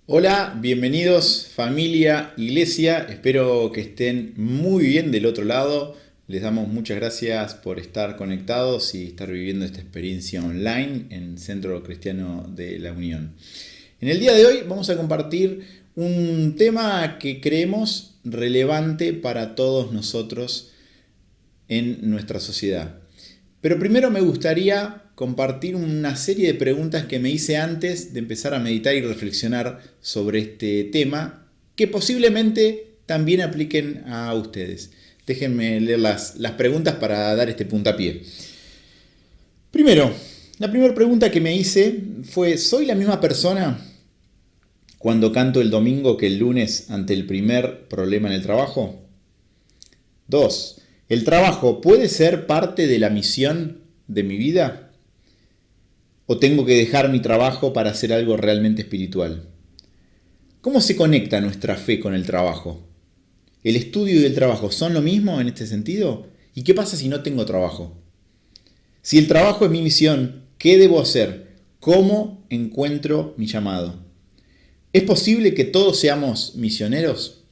Hola, bienvenidos familia, iglesia, espero que estén muy bien del otro lado. Les damos muchas gracias por estar conectados y estar viviendo esta experiencia online en Centro Cristiano de la Unión. En el día de hoy vamos a compartir un tema que creemos relevante para todos nosotros en nuestra sociedad. Pero primero me gustaría compartir una serie de preguntas que me hice antes de empezar a meditar y reflexionar sobre este tema, que posiblemente también apliquen a ustedes. Déjenme leer las preguntas para dar este puntapié. Primero, la primera pregunta que me hice fue, ¿soy la misma persona cuando canto el domingo que el lunes ante el primer problema en el trabajo? 2. ¿El trabajo puede ser parte de la misión de mi vida? ¿O tengo que dejar mi trabajo para hacer algo realmente espiritual? ¿Cómo se conecta nuestra fe con el trabajo? ¿El estudio y el trabajo son lo mismo en este sentido? ¿Y qué pasa si no tengo trabajo? Si el trabajo es mi misión, ¿qué debo hacer? ¿Cómo encuentro mi llamado? ¿Es posible que todos seamos misioneros?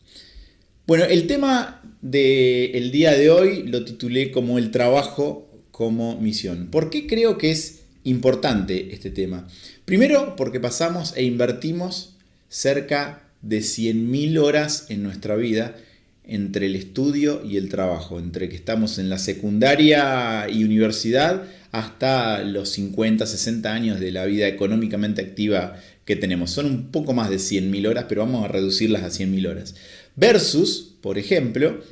Bueno, el tema del día de hoy lo titulé como el trabajo como misión. ¿Por qué creo que es importante este tema? Primero, porque pasamos e invertimos cerca de 100.000 horas en nuestra vida entre el estudio y el trabajo, entre que estamos en la secundaria y universidad hasta los 50, 60 años de la vida económicamente activa que tenemos. Son un poco más de 100.000 horas, pero vamos a reducirlas a 100.000 horas. Versus, por ejemplo,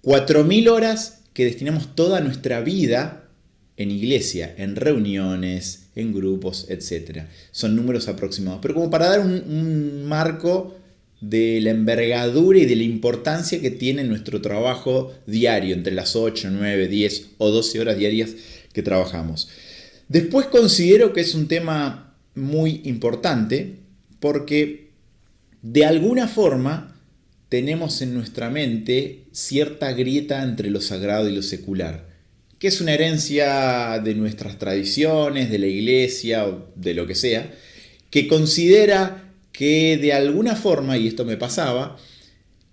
4.000 horas que destinamos toda nuestra vida en iglesia, en reuniones, en grupos, etc. Son números aproximados. Pero como para dar un marco de la envergadura y de la importancia que tiene nuestro trabajo diario, entre las 8, 9, 10 o 12 horas diarias que trabajamos. Después considero que es un tema muy importante porque de alguna forma tenemos en nuestra mente cierta grieta entre lo sagrado y lo secular, que es una herencia de nuestras tradiciones, de la iglesia o de lo que sea, que considera que de alguna forma, y esto me pasaba,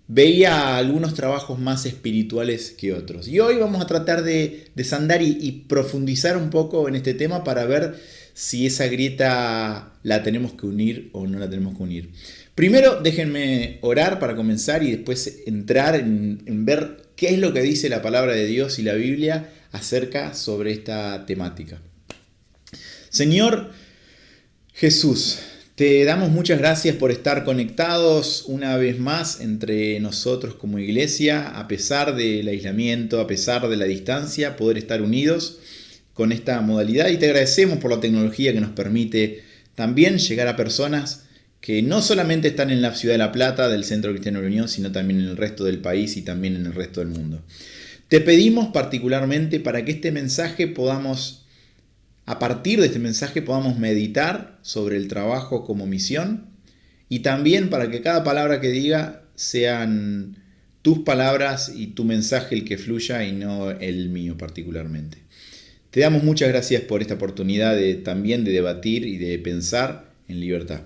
veía algunos trabajos más espirituales que otros. Y hoy vamos a tratar de desandar y profundizar un poco en este tema para ver si esa grieta la tenemos que unir o no la tenemos que unir. Primero déjenme orar para comenzar y después entrar en ver qué es lo que dice la palabra de Dios y la Biblia acerca sobre esta temática. Señor Jesús, te damos muchas gracias por estar conectados una vez más entre nosotros como iglesia, a pesar del aislamiento, a pesar de la distancia, poder estar unidos con esta modalidad, y te agradecemos por la tecnología que nos permite también llegar a personas que no solamente están en la ciudad de La Plata, del Centro Cristiano de la Unión, sino también en el resto del país y también en el resto del mundo. Te pedimos particularmente para que este mensaje podamos, a partir de este mensaje podamos meditar sobre el trabajo como misión, y también para que cada palabra que diga sean tus palabras y tu mensaje el que fluya y no el mío particularmente. Te damos muchas gracias por esta oportunidad también de debatir y de pensar en libertad.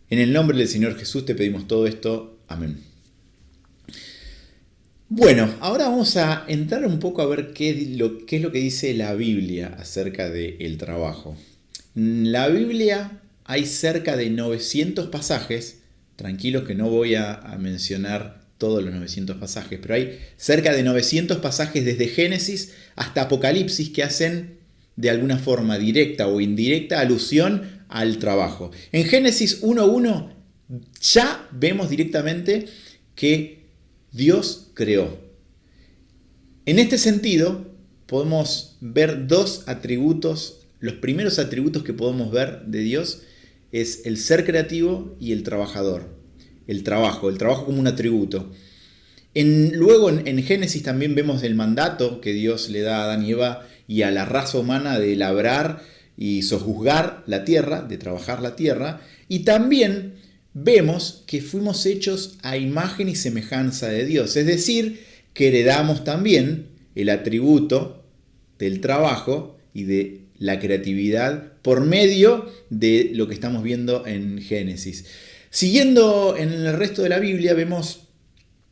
En el nombre del Señor Jesús te pedimos todo esto. Amén. Bueno, ahora vamos a entrar un poco a ver qué es lo que dice la Biblia acerca del trabajo. En la Biblia hay cerca de 900 pasajes, tranquilos que no voy a mencionar todos los 900 pasajes, pero hay cerca de 900 pasajes desde Génesis hasta Apocalipsis que hacen de alguna forma directa o indirecta alusión al trabajo. En Génesis 1.1 ya vemos directamente que Dios creó. En este sentido, podemos ver dos atributos. Los primeros atributos que podemos ver de Dios es el ser creativo y el trabajador. El trabajo como un atributo. Luego en Génesis también vemos el mandato que Dios le da a Adán y Eva y a la raza humana de labrar y sojuzgar la tierra, de trabajar la tierra. Y también vemos que fuimos hechos a imagen y semejanza de Dios. Es decir, que heredamos también el atributo del trabajo y de la creatividad por medio de lo que estamos viendo en Génesis. Siguiendo en el resto de la Biblia vemos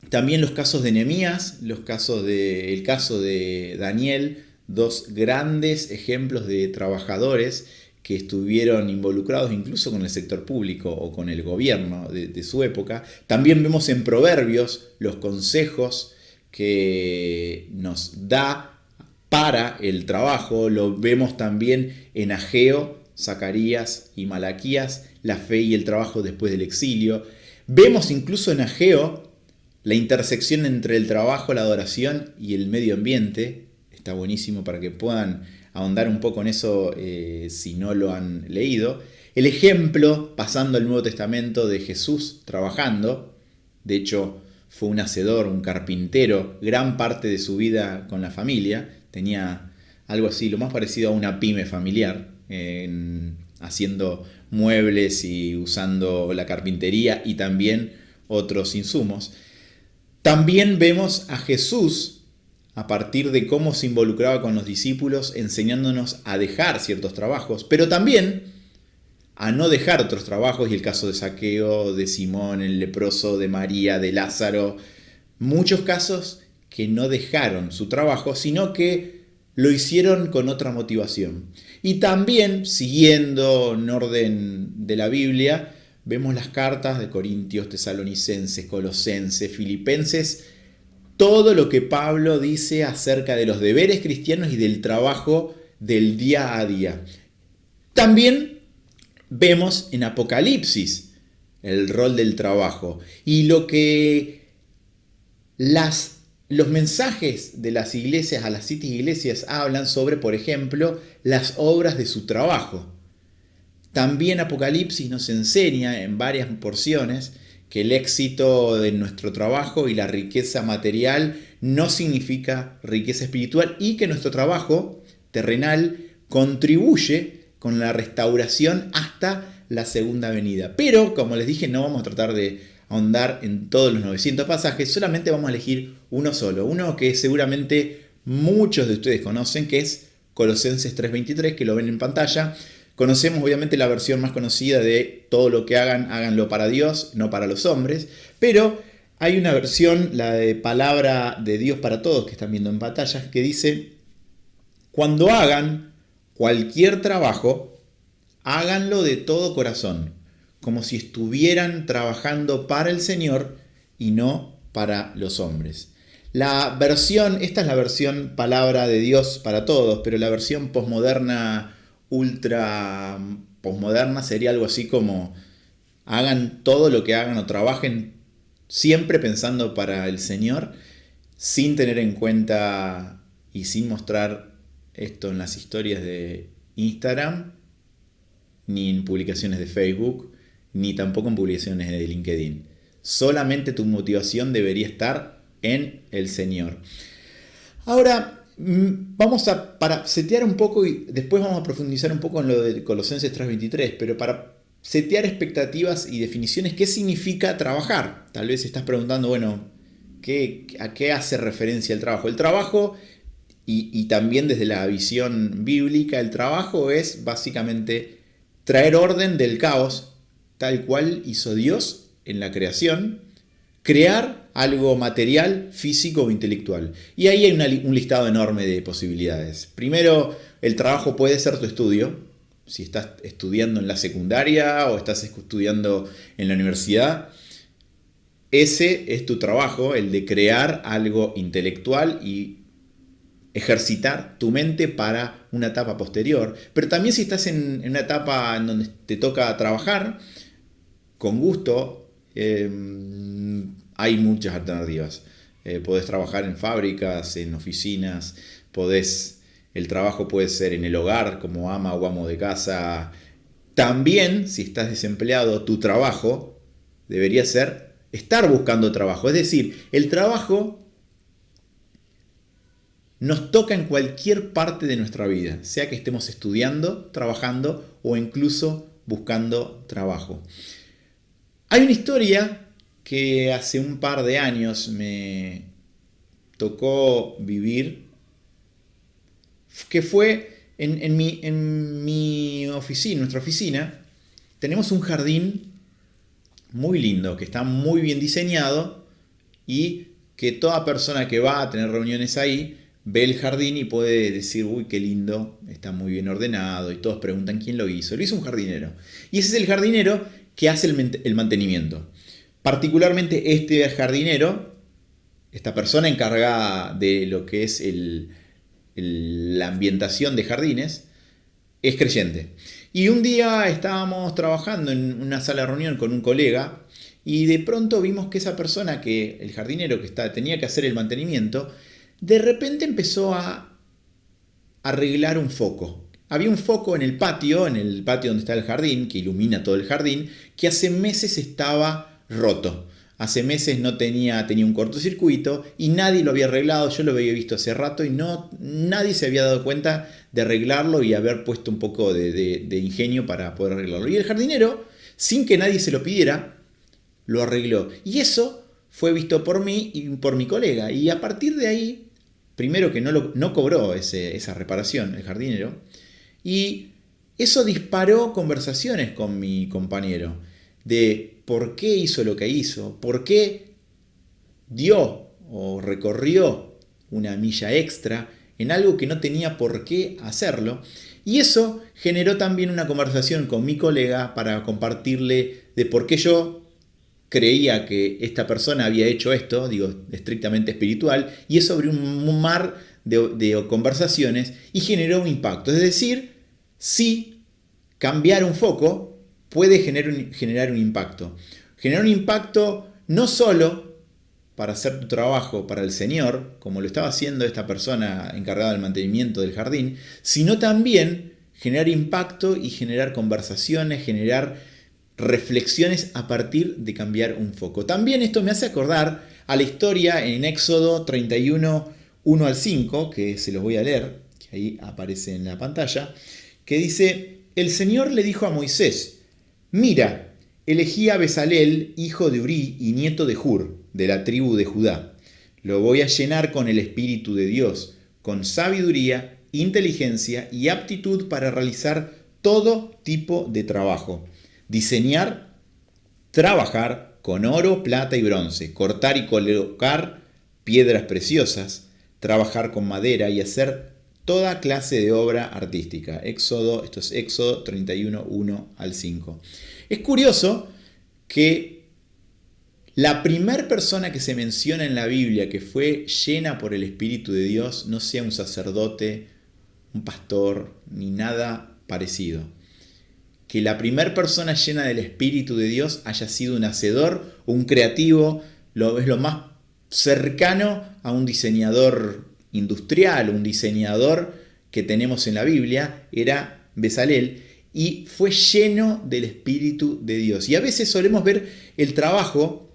también los casos de Nehemías, el caso de Daniel, dos grandes ejemplos de trabajadores que estuvieron involucrados incluso con el sector público o con el gobierno de su época. También vemos en Proverbios los consejos que nos da para el trabajo. Lo vemos también en Ageo, Zacarías y Malaquías, la fe y el trabajo después del exilio. Vemos incluso en Ageo la intersección entre el trabajo, la adoración y el medio ambiente. Está buenísimo para que puedan ahondar un poco en eso si no lo han leído. El ejemplo, pasando al Nuevo Testamento, de Jesús trabajando. De hecho, fue un hacedor, un carpintero, gran parte de su vida con la familia. Tenía algo así, lo más parecido a una pyme familiar, haciendo muebles y usando la carpintería y también otros insumos. También vemos a Jesús, a partir de cómo se involucraba con los discípulos, enseñándonos a dejar ciertos trabajos, pero también a no dejar otros trabajos, y el caso de Zaqueo, de Simón, el leproso, de María, de Lázaro, muchos casos que no dejaron su trabajo, sino que lo hicieron con otra motivación. Y también, siguiendo en orden de la Biblia, vemos las cartas de Corintios, Tesalonicenses, Colosenses, Filipenses, todo lo que Pablo dice acerca de los deberes cristianos y del trabajo del día a día. También vemos en Apocalipsis el rol del trabajo y lo que los mensajes de las iglesias a las 7 iglesias hablan sobre, por ejemplo, las obras de su trabajo. También Apocalipsis nos enseña en varias porciones que el éxito de nuestro trabajo y la riqueza material no significa riqueza espiritual y que nuestro trabajo terrenal contribuye con la restauración hasta la segunda venida. Pero, como les dije, no vamos a tratar de ahondar en todos los 900 pasajes, solamente vamos a elegir uno solo, uno que seguramente muchos de ustedes conocen, que es Colosenses 3:23, que lo ven en pantalla. Conocemos obviamente la versión más conocida de todo lo que hagan, háganlo para Dios, no para los hombres, pero hay una versión, la de Palabra de Dios para Todos, que están viendo en pantalla, que dice: cuando hagan cualquier trabajo, háganlo de todo corazón, como si estuvieran trabajando para el Señor y no para los hombres. Esta es la versión Palabra de Dios para Todos, pero la versión posmoderna, ultra posmoderna, sería algo así como: hagan todo lo que hagan o trabajen siempre pensando para el Señor, sin tener en cuenta y sin mostrar esto en las historias de Instagram, ni en publicaciones de Facebook, ni tampoco en publicaciones de LinkedIn. Solamente tu motivación debería estar en el Señor. Ahora, para setear un poco, y después vamos a profundizar un poco en lo de Colosenses 3:23, pero para setear expectativas y definiciones, ¿qué significa trabajar? Tal vez estás preguntando, bueno, ¿a qué hace referencia el trabajo? El trabajo, y también desde la visión bíblica, el trabajo es básicamente traer orden del caos, tal cual hizo Dios en la creación, crear algo material, físico o intelectual. Y ahí hay un listado enorme de posibilidades. Primero, el trabajo puede ser tu estudio. Si estás estudiando en la secundaria o estás estudiando en la universidad, ese es tu trabajo, el de crear algo intelectual y ejercitar tu mente para una etapa posterior. Pero también si estás en una etapa en donde te toca trabajar, con gusto, hay muchas alternativas. Podés trabajar en fábricas, en oficinas, el trabajo puede ser en el hogar como ama o amo de casa. También, si estás desempleado, tu trabajo debería ser estar buscando trabajo. Es decir, el trabajo nos toca en cualquier parte de nuestra vida, sea que estemos estudiando, trabajando o incluso buscando trabajo. Hay una historia que hace un par de años me tocó vivir, que fue en mi oficina, nuestra oficina, tenemos un jardín muy lindo, que está muy bien diseñado y que toda persona que va a tener reuniones ahí ve el jardín y puede decir, uy, qué lindo, está muy bien ordenado y todos preguntan quién lo hizo. Lo hizo un jardinero. Y ese es el jardinero que hace el mantenimiento. Particularmente este jardinero, esta persona encargada de lo que es la ambientación de jardines, es creyente. Y un día estábamos trabajando en una sala de reunión con un colega y de pronto vimos que esa persona, que el jardinero que tenía que hacer el mantenimiento, de repente empezó a arreglar un foco. Había un foco en el patio donde está el jardín, que ilumina todo el jardín, que hace meses estaba roto. Hace meses tenía un cortocircuito y nadie lo había arreglado. Yo lo había visto hace rato y nadie se había dado cuenta de arreglarlo y haber puesto un poco de ingenio para poder arreglarlo. Y el jardinero, sin que nadie se lo pidiera, lo arregló. Y eso fue visto por mí y por mi colega. Y a partir de ahí, primero que no cobró esa reparación el jardinero, y eso disparó conversaciones con mi compañero de por qué hizo lo que hizo, por qué dio o recorrió una milla extra en algo que no tenía por qué hacerlo. Y eso generó también una conversación con mi colega para compartirle de por qué yo creía que esta persona había hecho esto, digo, estrictamente espiritual, y eso abrió un mar de conversaciones y generó un impacto. Es decir, sí, cambiar un foco puede generar un impacto. Generar un impacto no solo para hacer tu trabajo para el Señor, como lo estaba haciendo esta persona encargada del mantenimiento del jardín, sino también generar impacto y generar conversaciones, generar reflexiones a partir de cambiar un foco. También esto me hace acordar a la historia en Éxodo 31, 1 al 5, que se los voy a leer, que ahí aparece en la pantalla, que dice: el Señor le dijo a Moisés, mira, elegí a Bezalel, hijo de Urí y nieto de Hur, de la tribu de Judá. Lo voy a llenar con el Espíritu de Dios, con sabiduría, inteligencia y aptitud para realizar todo tipo de trabajo. Diseñar, trabajar con oro, plata y bronce, cortar y colocar piedras preciosas, trabajar con madera y hacer toda clase de obra artística. Esto es Éxodo 31, 1 al 5. Es curioso que la primera persona que se menciona en la Biblia que fue llena por el Espíritu de Dios no sea un sacerdote, un pastor, ni nada parecido. Que la primera persona llena del Espíritu de Dios haya sido un hacedor, un creativo, es lo más cercano a un diseñador industrial, un diseñador que tenemos en la Biblia, era Bezalel, y fue lleno del Espíritu de Dios. Y a veces solemos ver el trabajo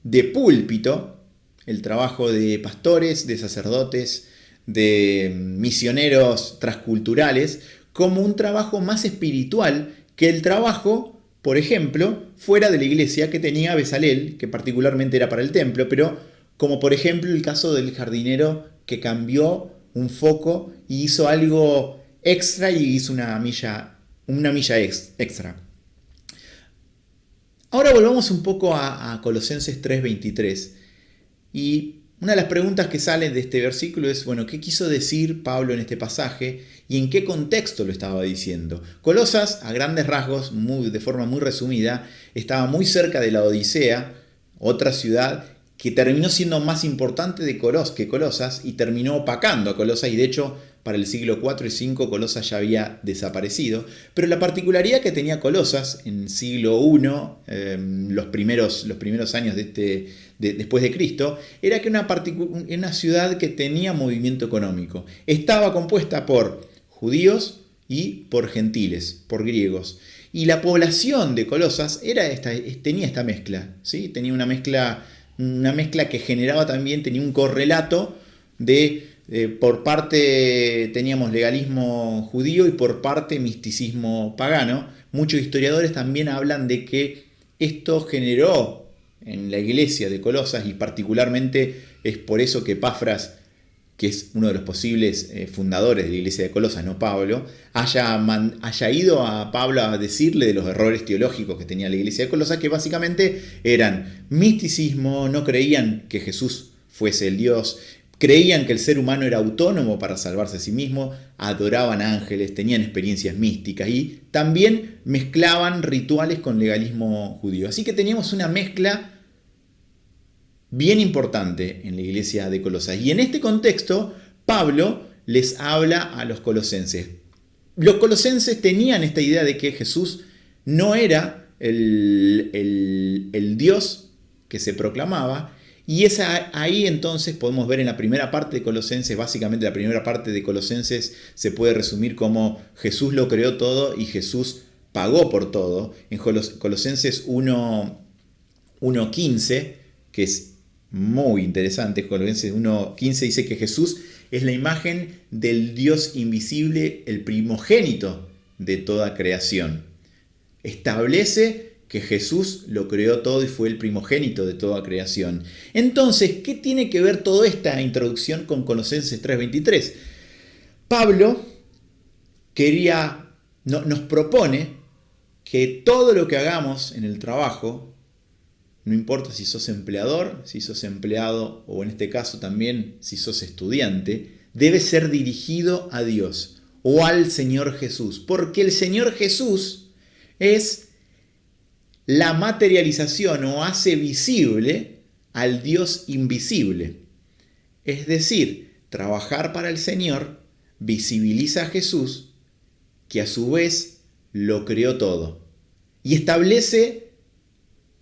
de púlpito, el trabajo de pastores, de sacerdotes, de misioneros transculturales, como un trabajo más espiritual que el trabajo, por ejemplo, fuera de la iglesia que tenía Bezalel, que particularmente era para el templo, pero como por ejemplo el caso del jardinero que cambió un foco y hizo algo extra y hizo una milla extra. Ahora volvamos un poco a Colosenses 3:23. Y una de las preguntas que salen de este versículo es, bueno, ¿qué quiso decir Pablo en este pasaje y en qué contexto lo estaba diciendo? Colosas, a grandes rasgos, de forma muy resumida, estaba muy cerca de la Odisea, otra ciudad que terminó siendo más importante que Colosas y terminó opacando a Colosas, y de hecho para el siglo 4 y 5 Colosas ya había desaparecido. Pero la particularidad que tenía Colosas en siglo I, los primeros años después de Cristo, era que era una ciudad que tenía movimiento económico. Estaba compuesta por judíos y por gentiles, por griegos. Y la población de Colosas tenía esta mezcla, ¿sí? Tenía una mezcla que generaba también, tenía un correlato por parte teníamos legalismo judío y por parte misticismo pagano. Muchos historiadores también hablan de que esto generó en la iglesia de Colosas, y particularmente es por eso que Epafras que es uno de los posibles fundadores de la iglesia de Colosas, no Pablo, haya ido a Pablo a decirle de los errores teológicos que tenía la iglesia de Colosas, que básicamente eran misticismo, no creían que Jesús fuese el Dios, creían que el ser humano era autónomo para salvarse a sí mismo, adoraban ángeles, tenían experiencias místicas y también mezclaban rituales con legalismo judío. Así que teníamos una mezcla bien importante en la iglesia de Colosas. Y en este contexto, Pablo les habla a los colosenses. Los colosenses tenían esta idea de que Jesús no era el Dios que se proclamaba. Y ahí entonces podemos ver en la primera parte de Colosenses, básicamente la primera parte de Colosenses se puede resumir como Jesús lo creó todo y Jesús pagó por todo. En Colosenses 1:15, que es muy interesante, Colosenses 1:15 dice que Jesús es la imagen del Dios invisible, el primogénito de toda creación. Establece que Jesús lo creó todo y fue el primogénito de toda creación. Entonces, ¿qué tiene que ver toda esta introducción con Colosenses 3:23? Pablo nos propone que todo lo que hagamos en el trabajo, no importa si sos empleador, si sos empleado o en este caso también si sos estudiante, debe ser dirigido a Dios o al Señor Jesús. Porque el Señor Jesús es la materialización o hace visible al Dios invisible. Es decir, trabajar para el Señor visibiliza a Jesús, que a su vez lo creó todo. Y establece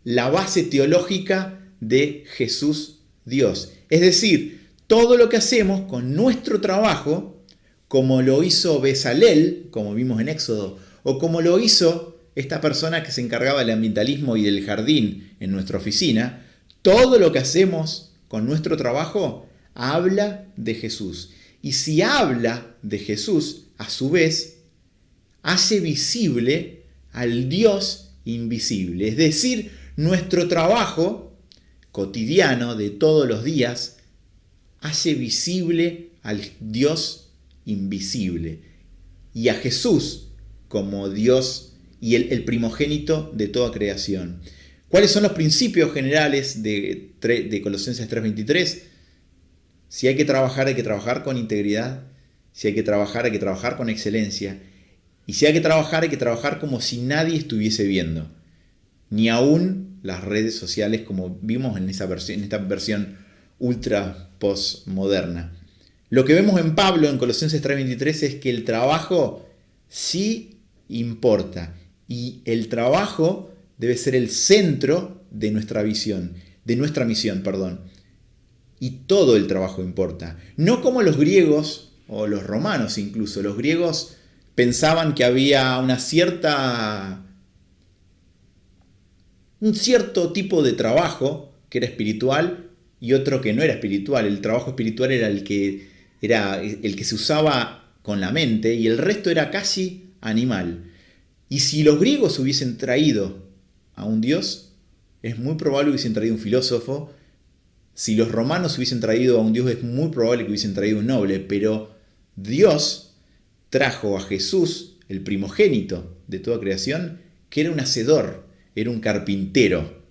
la base teológica de Jesús Dios. Es decir, todo lo que hacemos con nuestro trabajo, como lo hizo Bezalel, como vimos en Éxodo, o como lo hizo esta persona que se encargaba del ambientalismo y del jardín en nuestra oficina, todo lo que hacemos con nuestro trabajo habla de Jesús. Y si habla de Jesús, a su vez, hace visible al Dios invisible. Es decir, nuestro trabajo cotidiano de todos los días hace visible al Dios invisible y a Jesús como Dios y el primogénito de toda creación. ¿Cuáles son los principios generales de Colosenses 3:23? Si hay que trabajar con integridad. Si hay que trabajar con excelencia. Y si hay que trabajar como si nadie estuviese viendo. Ni aún las redes sociales como vimos en esta versión ultra postmoderna. Lo que vemos en Pablo en Colosenses 3:23 es que el trabajo sí importa. Y el trabajo debe ser el centro de nuestra misión. Y todo el trabajo importa. No como los griegos o los romanos incluso. Los griegos pensaban que había un cierto tipo de trabajo que era espiritual y otro que no era espiritual. El trabajo espiritual era el que se usaba con la mente y el resto era casi animal. Y si los griegos hubiesen traído a un dios, es muy probable que hubiesen traído un filósofo. Si los romanos hubiesen traído a un dios, es muy probable que hubiesen traído un noble. Pero Dios trajo a Jesús, el primogénito de toda creación, que era un hacedor, era un carpintero,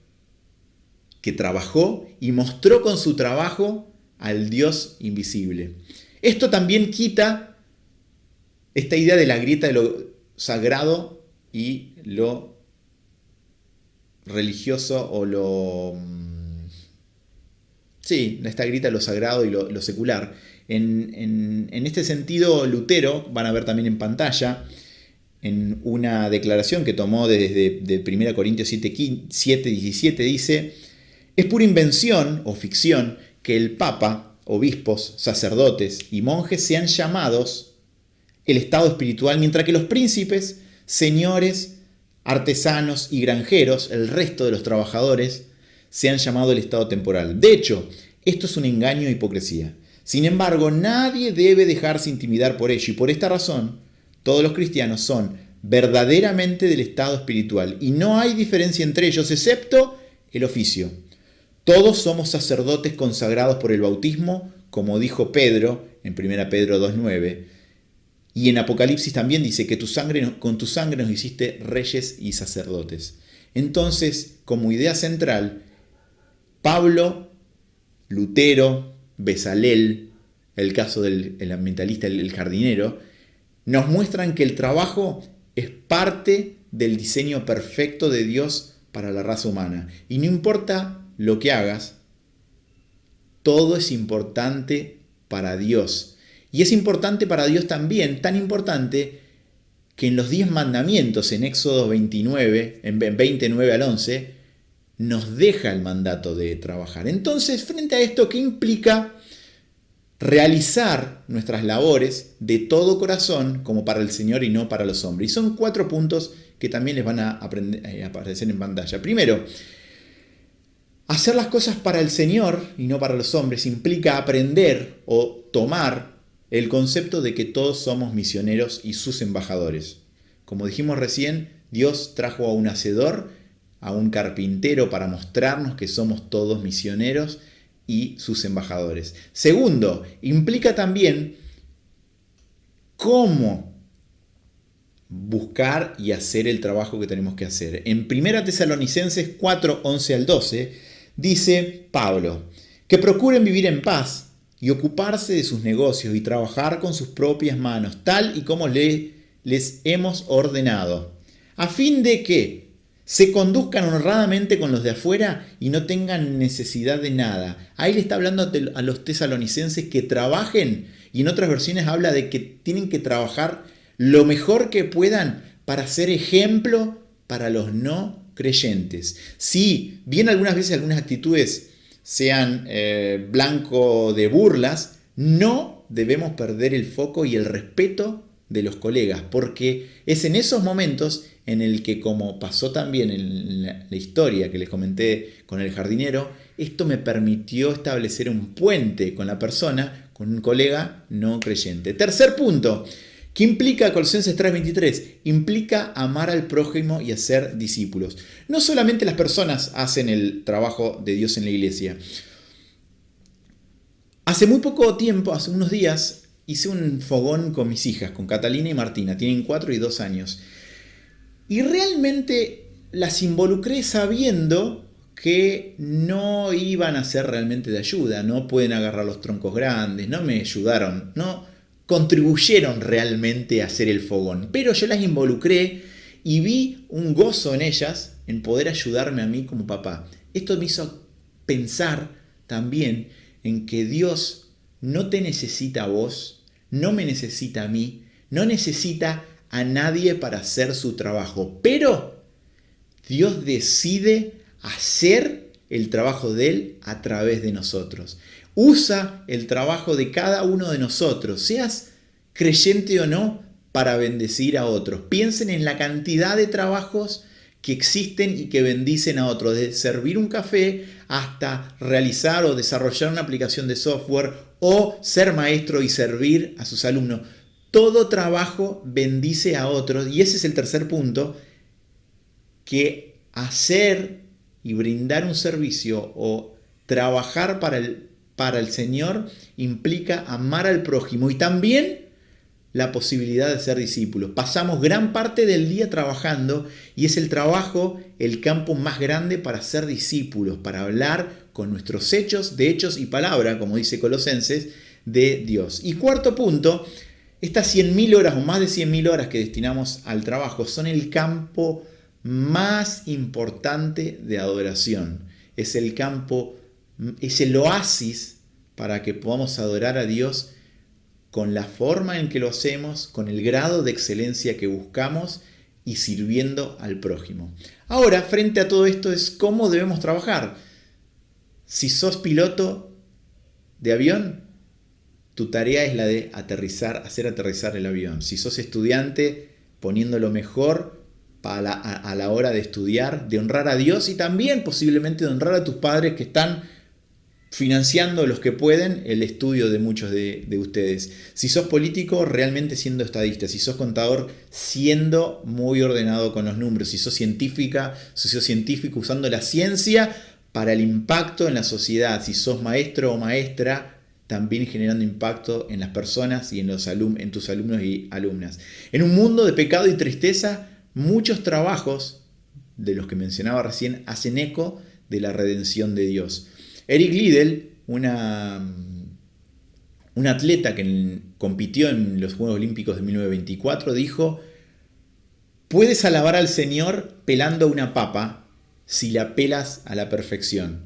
que trabajó y mostró con su trabajo al Dios invisible. Esto también quita esta idea de la grieta de lo sagrado y lo religioso o esta grieta de lo sagrado y lo secular. En este sentido, Lutero, van a ver también en pantalla, en una declaración que tomó de 1 Corintios 7:17, dice: es pura invención o ficción que el Papa, obispos, sacerdotes y monjes sean llamados el estado espiritual, mientras que los príncipes, señores, artesanos y granjeros, el resto de los trabajadores, se han llamado el estado temporal. De hecho, esto es un engaño e hipocresía. Sin embargo, nadie debe dejarse intimidar por ello y por esta razón, todos los cristianos son verdaderamente del estado espiritual y no hay diferencia entre ellos excepto el oficio. Todos somos sacerdotes consagrados por el bautismo como dijo Pedro en 1 Pedro 2:9, y en Apocalipsis también dice que con tu sangre nos hiciste reyes y sacerdotes. Entonces, como idea central, Pablo, Lutero, Bezalel, el caso del ambientalista, el jardinero, nos muestran que el trabajo es parte del diseño perfecto de Dios para la raza humana. Y no importa lo que hagas, todo es importante para Dios. Y es importante para Dios también, tan importante que en los 10 mandamientos, en Éxodo 29, en 29 al 11, nos deja el mandato de trabajar. Entonces, frente a esto, ¿qué implica realizar nuestras labores de todo corazón como para el Señor y no para los hombres? Y son 4 puntos que también les van a aparecer en pantalla. Primero, hacer las cosas para el Señor y no para los hombres implica aprender o tomar el concepto de que todos somos misioneros y sus embajadores. Como dijimos recién, Dios trajo a un hacedor, a un carpintero para mostrarnos que somos todos misioneros y sus embajadores. Segundo, implica también cómo buscar y hacer el trabajo que tenemos que hacer. En 1 Tesalonicenses 4, 11 al 12, dice Pablo, que procuren vivir en paz y ocuparse de sus negocios y trabajar con sus propias manos, tal y como les hemos ordenado, a fin de que se conduzcan honradamente con los de afuera y no tengan necesidad de nada. Ahí le está hablando a los tesalonicenses que trabajen, y en otras versiones habla de que tienen que trabajar lo mejor que puedan para ser ejemplo para los no creyentes. Si bien algunas veces algunas actitudes sean blanco de burlas, no debemos perder el foco y el respeto de los colegas, porque es en esos momentos en el que, como pasó también en la historia que les comenté con el jardinero, esto me permitió establecer un puente con la persona, con un colega no creyente. Tercer punto, ¿qué implica Colosenses 3:23? Implica amar al prójimo y hacer discípulos. No solamente las personas hacen el trabajo de Dios en la iglesia. Hace muy poco tiempo, hace unos días, hice un fogón con mis hijas, con Catalina y Martina. Tienen 4 y 2 años. Y realmente las involucré sabiendo que no iban a ser realmente de ayuda. No pueden agarrar los troncos grandes, no me ayudaron, no contribuyeron realmente a hacer el fogón, pero yo las involucré y vi un gozo en ellas en poder ayudarme a mí como papá. Esto me hizo pensar también en que Dios no te necesita a vos, no me necesita a mí, no necesita a nadie para hacer su trabajo, pero Dios decide hacer el trabajo de Él a través de nosotros. Usa el trabajo de cada uno de nosotros, seas creyente o no, para bendecir a otros. Piensen en la cantidad de trabajos que existen y que bendicen a otros, de servir un café hasta realizar o desarrollar una aplicación de software o ser maestro y servir a sus alumnos. Todo trabajo bendice a otros, y ese es el tercer punto, que hacer y brindar un servicio o trabajar para el Señor implica amar al prójimo y también la posibilidad de ser discípulos. Pasamos gran parte del día trabajando y es el trabajo el campo más grande para ser discípulos, para hablar con nuestros hechos, de hechos y palabra, como dice Colosenses, de Dios. Y cuarto punto, estas 100.000 horas o más de 100.000 horas que destinamos al trabajo son el campo más importante de adoración. Es el campo, es el oasis para que podamos adorar a Dios con la forma en que lo hacemos, con el grado de excelencia que buscamos y sirviendo al prójimo. Ahora, frente a todo esto es cómo debemos trabajar. Si sos piloto de avión, tu tarea es la de hacer aterrizar el avión. Si sos estudiante, poniendo lo mejor a la hora de estudiar, de honrar a Dios y también posiblemente de honrar a tus padres que están financiando los que pueden el estudio de muchos de ustedes. Si sos político, realmente siendo estadista. Si sos contador, siendo muy ordenado con los números. Si sos científico, usando la ciencia para el impacto en la sociedad. Si sos maestro o maestra, también generando impacto en las personas y en tus alumnos y alumnas. En un mundo de pecado y tristeza, muchos trabajos de los que mencionaba recién hacen eco de la redención de Dios. Eric Liddell, un atleta que compitió en los Juegos Olímpicos de 1924, dijo: puedes alabar al Señor pelando una papa si la pelas a la perfección.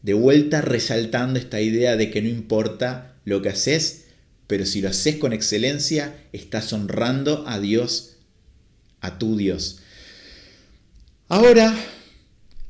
De vuelta resaltando esta idea de que no importa lo que haces, pero si lo haces con excelencia, estás honrando a Dios, a tu Dios. Ahora,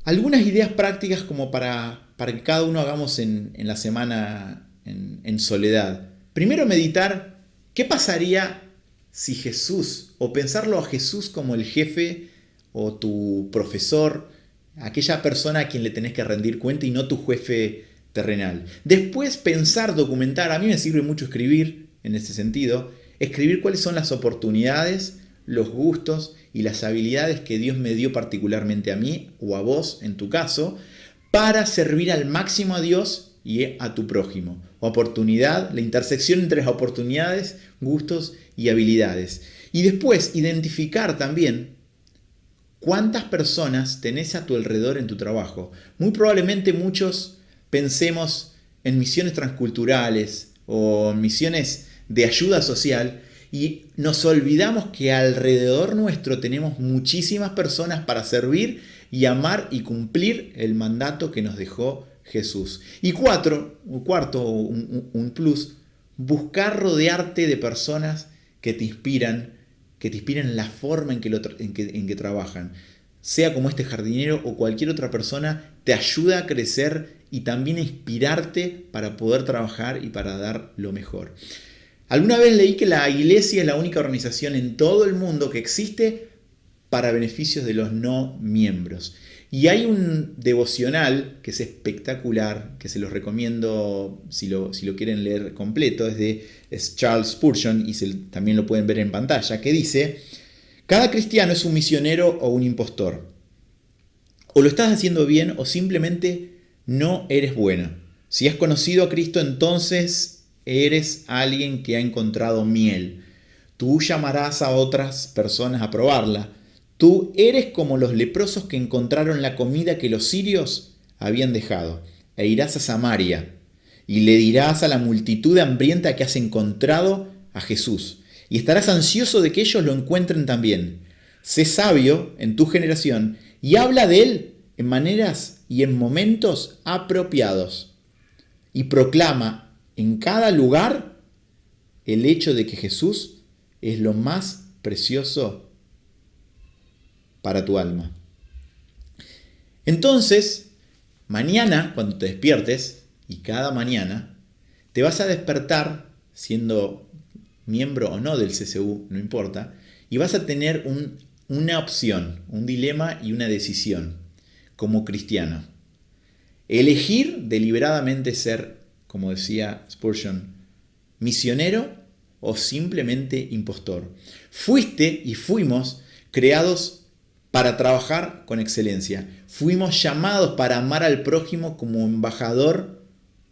algunas ideas prácticas como para que cada uno hagamos en la semana en soledad. Primero, meditar qué pasaría si Jesús, o pensarlo a Jesús como el jefe o tu profesor, aquella persona a quien le tenés que rendir cuenta y no tu jefe terrenal. Después pensar, documentar. A mí me sirve mucho escribir en ese sentido. Escribir cuáles son las oportunidades, los gustos y las habilidades que Dios me dio particularmente a mí o a vos en tu caso para servir al máximo a Dios y a tu prójimo. Oportunidad, la intersección entre las oportunidades, gustos y habilidades. Y después identificar también ¿cuántas personas tenés a tu alrededor en tu trabajo? Muy probablemente muchos pensemos en misiones transculturales o misiones de ayuda social y nos olvidamos que alrededor nuestro tenemos muchísimas personas para servir y amar y cumplir el mandato que nos dejó Jesús. Y cuarto, un plus, buscar rodearte de personas que te inspiran la forma en que trabajan. Sea como este jardinero o cualquier otra persona, te ayuda a crecer y también a inspirarte para poder trabajar y para dar lo mejor. Alguna vez leí que la iglesia es la única organización en todo el mundo que existe para beneficios de los no miembros. Y hay un devocional que es espectacular, que se los recomiendo si lo quieren leer completo, es Charles Spurgeon y también lo pueden ver en pantalla, que dice: cada cristiano es un misionero o un impostor. O lo estás haciendo bien o simplemente no eres bueno. Si has conocido a Cristo, entonces eres alguien que ha encontrado miel. Tú llamarás a otras personas a probarla. Tú eres como los leprosos que encontraron la comida que los sirios habían dejado. E irás a Samaria y le dirás a la multitud hambrienta que has encontrado a Jesús. Y estarás ansioso de que ellos lo encuentren también. Sé sabio en tu generación y habla de él en maneras y en momentos apropiados. Y proclama en cada lugar el hecho de que Jesús es lo más precioso para tu alma. Entonces, mañana, cuando te despiertes, y cada mañana, te vas a despertar, siendo miembro o no del CCU, no importa, y vas a tener una opción, un dilema y una decisión como cristiano. Elegir deliberadamente ser, como decía Spurgeon, misionero o simplemente impostor. Fuiste y fuimos creados para trabajar con excelencia. Fuimos llamados para amar al prójimo como embajador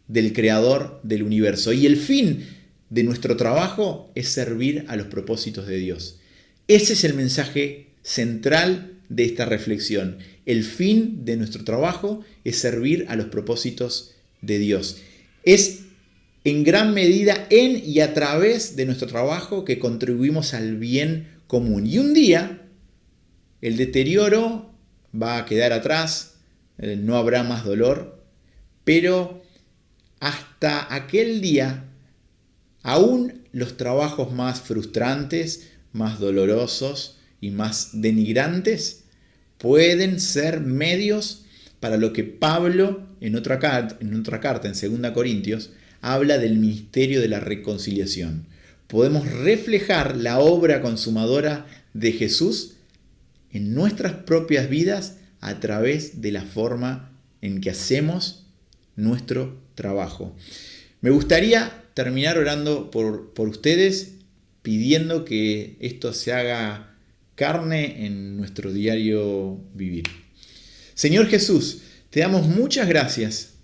del Creador del universo. Y el fin de nuestro trabajo es servir a los propósitos de Dios. Ese es el mensaje central de esta reflexión. El fin de nuestro trabajo es servir a los propósitos de Dios. Es en gran medida en y a través de nuestro trabajo que contribuimos al bien común. Y un día el deterioro va a quedar atrás, no habrá más dolor, pero hasta aquel día, aún los trabajos más frustrantes, más dolorosos y más denigrantes pueden ser medios para lo que Pablo en otra carta, en 2 Corintios, habla del ministerio de la reconciliación. Podemos reflejar la obra consumadora de Jesús en nuestras propias vidas a través de la forma en que hacemos nuestro trabajo. Me gustaría terminar orando por ustedes, pidiendo que esto se haga carne en nuestro diario vivir. Señor Jesús, te damos muchas gracias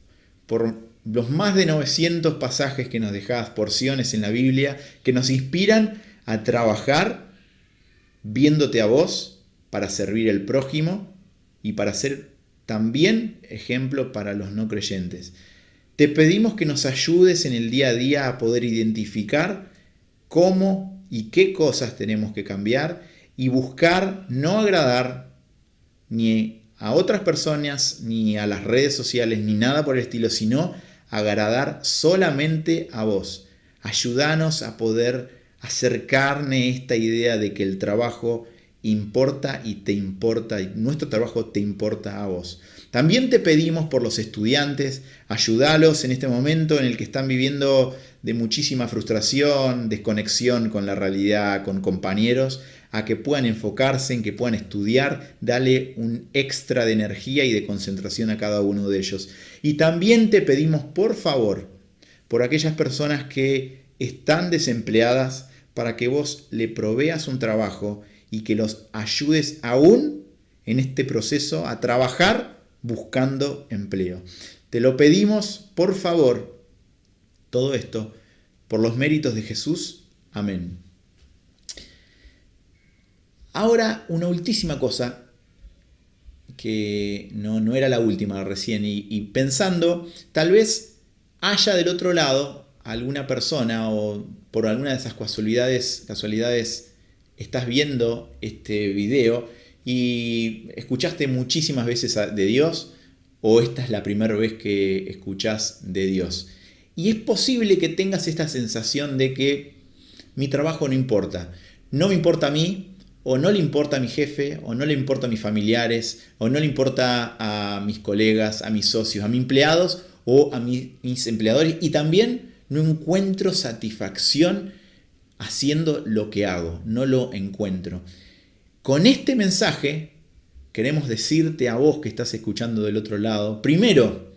por los más de 900 pasajes que nos dejás, porciones en la Biblia, que nos inspiran a trabajar viéndote a vos para servir al prójimo y para ser también ejemplo para los no creyentes. Te pedimos que nos ayudes en el día a día a poder identificar cómo y qué cosas tenemos que cambiar y buscar no agradar ni a otras personas, ni a las redes sociales, ni nada por el estilo, sino agradar solamente a vos. Ayúdanos a poder hacer carne esta idea de que el trabajo importa y te importa, y nuestro trabajo te importa a vos. También te pedimos por los estudiantes, ayúdalos en este momento en el que están viviendo de muchísima frustración, desconexión con la realidad, con compañeros, a que puedan enfocarse, en que puedan estudiar, dale un extra de energía y de concentración a cada uno de ellos. Y también te pedimos, por favor, por aquellas personas que están desempleadas, para que vos le proveas un trabajo y que los ayudes aún en este proceso a trabajar buscando empleo. Te lo pedimos, por favor, todo esto, por los méritos de Jesús. Amén. Ahora, una última cosa, que no era la última recién, y pensando, tal vez haya del otro lado alguna persona o por alguna de esas casualidades estás viendo este video y escuchaste muchísimas veces de Dios, o esta es la primera vez que escuchás de Dios. Y es posible que tengas esta sensación de que mi trabajo no importa. No me importa a mí, o no le importa a mi jefe, o no le importa a mis familiares, o no le importa a mis colegas, a mis socios, a mis empleados o a mis empleadores. Y también no encuentro satisfacción haciendo lo que hago, no lo encuentro. Con este mensaje queremos decirte a vos que estás escuchando del otro lado, primero,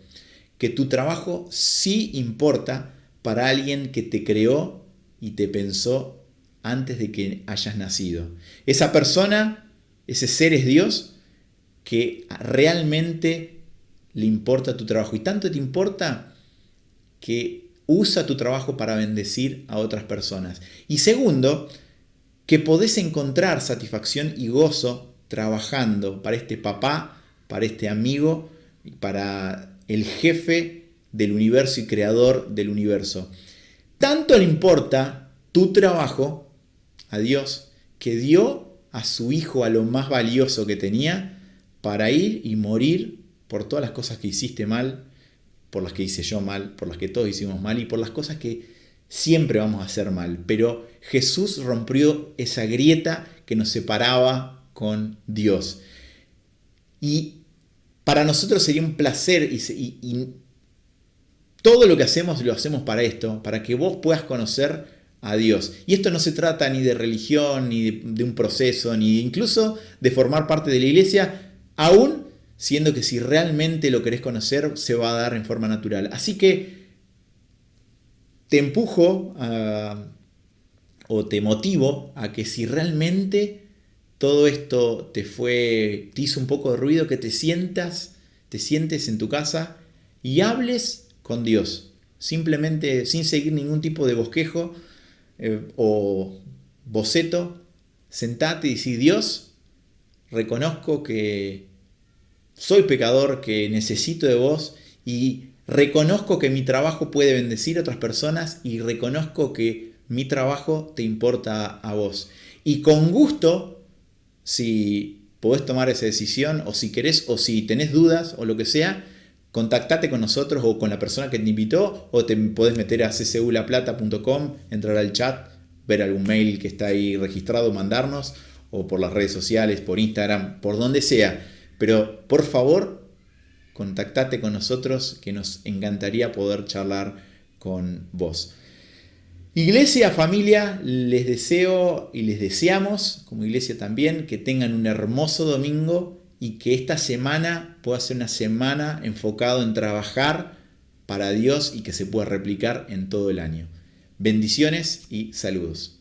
que tu trabajo sí importa para alguien que te creó y te pensó antes de que hayas nacido. Esa persona, ese ser es Dios, que realmente le importa tu trabajo. Y tanto te importa que usa tu trabajo para bendecir a otras personas. Y segundo, que podés encontrar satisfacción y gozo trabajando para este papá, para este amigo, para el jefe del universo y creador del universo. Tanto le importa tu trabajo a Dios, que dio a su hijo, a lo más valioso que tenía, para ir y morir por todas las cosas que hiciste mal, por las que hice yo mal, por las que todos hicimos mal y por las cosas que siempre vamos a hacer mal. Pero Jesús rompió esa grieta que nos separaba con Dios. Y para nosotros sería un placer y todo lo que hacemos lo hacemos para esto, para que vos puedas conocer a Dios. Y esto no se trata ni de religión, ni de un proceso, ni incluso de formar parte de la iglesia, aún siendo que si realmente lo querés conocer, se va a dar en forma natural. Así que te empujo o te motivo a que si realmente todo esto te hizo un poco de ruido, que te sientes en tu casa y hables con Dios, simplemente sin seguir ningún tipo de bosquejo o boceto. Sentate y decís: Dios, reconozco que soy pecador, que necesito de vos, y reconozco que mi trabajo puede bendecir a otras personas, y reconozco que mi trabajo te importa a vos. Y con gusto, si podés tomar esa decisión, o si querés, o si tenés dudas, o lo que sea, contactate con nosotros o con la persona que te invitó, o te podés meter a cculaplata.com, entrar al chat, ver algún mail que está ahí registrado, mandarnos, o por las redes sociales, por Instagram, por donde sea. Pero por favor, contactate con nosotros, que nos encantaría poder charlar con vos. Iglesia, familia, les deseo y les deseamos, como iglesia también, que tengan un hermoso domingo y que esta semana pueda ser una semana enfocado en trabajar para Dios y que se pueda replicar en todo el año. Bendiciones y saludos.